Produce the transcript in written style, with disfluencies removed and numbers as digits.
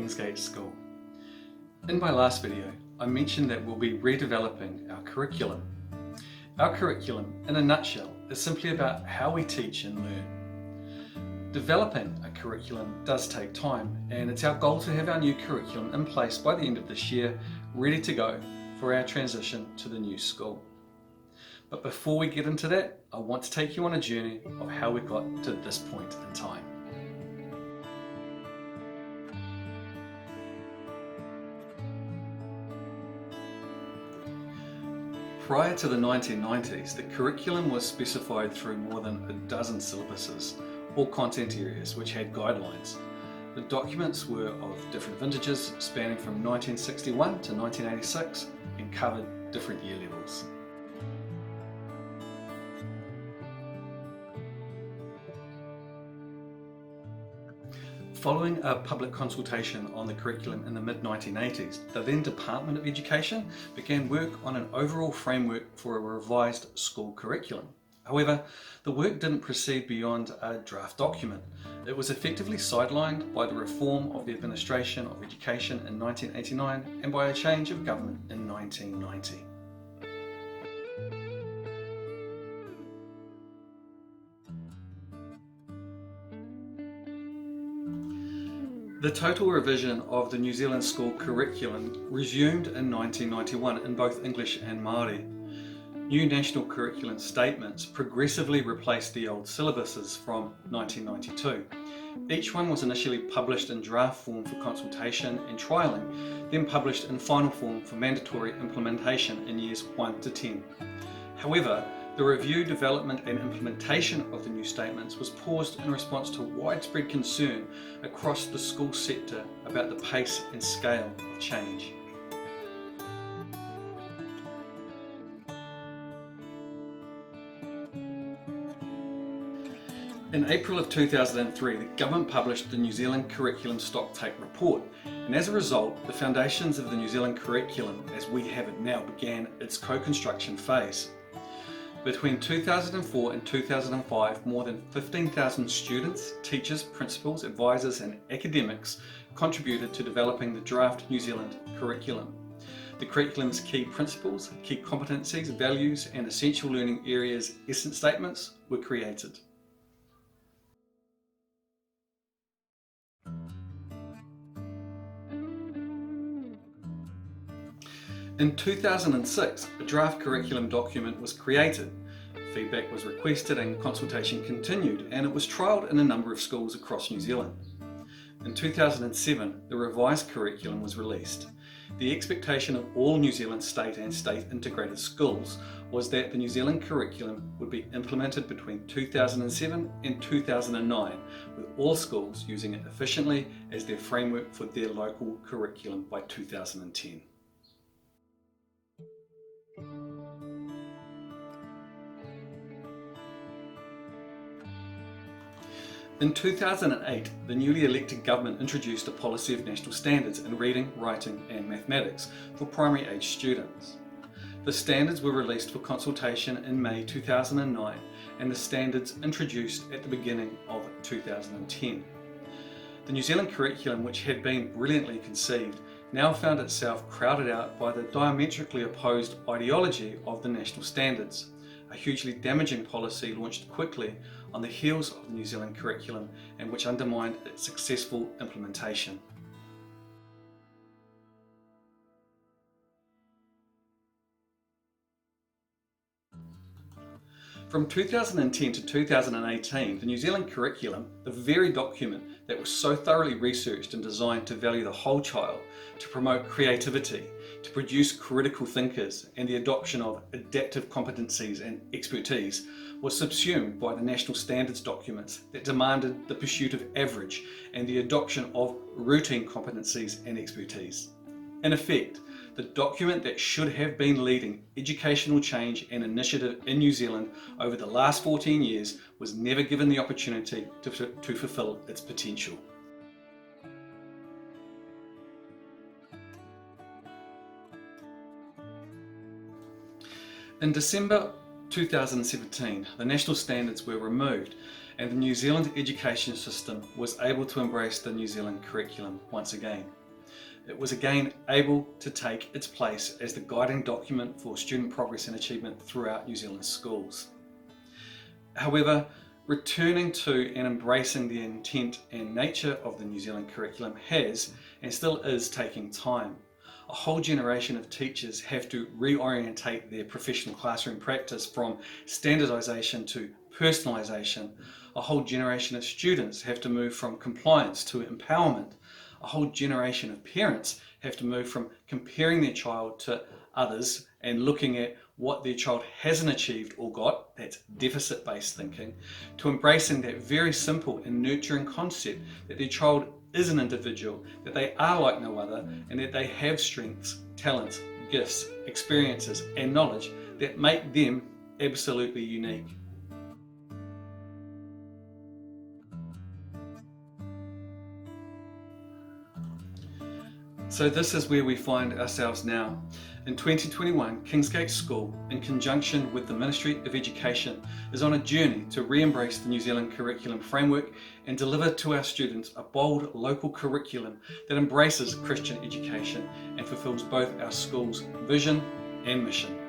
Kingsgate School. In my last video, I mentioned that we'll be redeveloping our curriculum. Our curriculum, in a nutshell, is simply about how we teach and learn. Developing a curriculum does take time, and it's our goal to have our new curriculum in place by the end of this year, ready to go for our transition to the new school. But before we get into that, I want to take you on a journey of how we got to this point in time. Prior to the 1990s, the curriculum was specified through more than a dozen syllabuses or content areas which had guidelines. The documents were of different vintages, spanning from 1961 to 1986, and covered different year levels. Following a public consultation on the curriculum in the mid-1980s, the then Department of Education began work on an overall framework for a revised school curriculum. However, the work didn't proceed beyond a draft document. It was effectively sidelined by the reform of the Administration of Education in 1989 and by a change of government in 1990. The total revision of the New Zealand school curriculum resumed in 1991 in both English and Māori. New national curriculum statements progressively replaced the old syllabuses from 1992. Each one was initially published in draft form for consultation and trialling, then published in final form for mandatory implementation in years 1 to 10. However, the review, development and implementation of the new statements was paused in response to widespread concern across the school sector about the pace and scale of change. In April of 2003, the government published the New Zealand Curriculum Stocktake Report, and as a result, the foundations of the New Zealand curriculum as we have it now began its co-construction phase. Between 2004 and 2005, more than 15,000 students, teachers, principals, advisors and academics contributed to developing the draft New Zealand curriculum. The curriculum's key principles, key competencies, values and essential learning areas essence statements were created. In 2006, a draft curriculum document was created. Feedback was requested and consultation continued, and it was trialled in a number of schools across New Zealand. In 2007, the revised curriculum was released. The expectation of all New Zealand state and state integrated schools was that the New Zealand curriculum would be implemented between 2007 and 2009, with all schools using it efficiently as their framework for their local curriculum by 2010. In 2008, the newly elected government introduced a policy of national standards in reading, writing and mathematics for primary age students. The standards were released for consultation in May 2009 and the standards introduced at the beginning of 2010. The New Zealand curriculum, which had been brilliantly conceived, now found itself crowded out by the diametrically opposed ideology of the national standards, a hugely damaging policy launched quickly on the heels of the New Zealand curriculum and which undermined its successful implementation. From 2010 to 2018, the New Zealand curriculum, the very document that was so thoroughly researched and designed to value the whole child, to promote creativity, to produce critical thinkers and the adoption of adaptive competencies and expertise, was subsumed by the national standards documents that demanded the pursuit of average and the adoption of routine competencies and expertise. In effect, the document that should have been leading educational change and initiative in New Zealand over the last 14 years was never given the opportunity to fulfill its potential. In December 2017, the national standards were removed and the New Zealand education system was able to embrace the New Zealand curriculum once again. It was again able to take its place as the guiding document for student progress and achievement throughout New Zealand schools. However, returning to and embracing the intent and nature of the New Zealand curriculum has and still is taking time. A whole generation of teachers have to reorientate their professional classroom practice from standardisation to personalisation. A whole generation of students have to move from compliance to empowerment. A whole generation of parents have to move from comparing their child to others and looking at what their child hasn't achieved or got, that's deficit-based thinking, to embracing that very simple and nurturing concept that their child is an individual, that they are like no other, and that they have strengths, talents, gifts, experiences, and knowledge that make them absolutely unique. So this is where we find ourselves now. In 2021, Kingsgate School, in conjunction with the Ministry of Education, is on a journey to re-embrace the New Zealand curriculum framework and deliver to our students a bold local curriculum that embraces Christian education and fulfills both our school's vision and mission.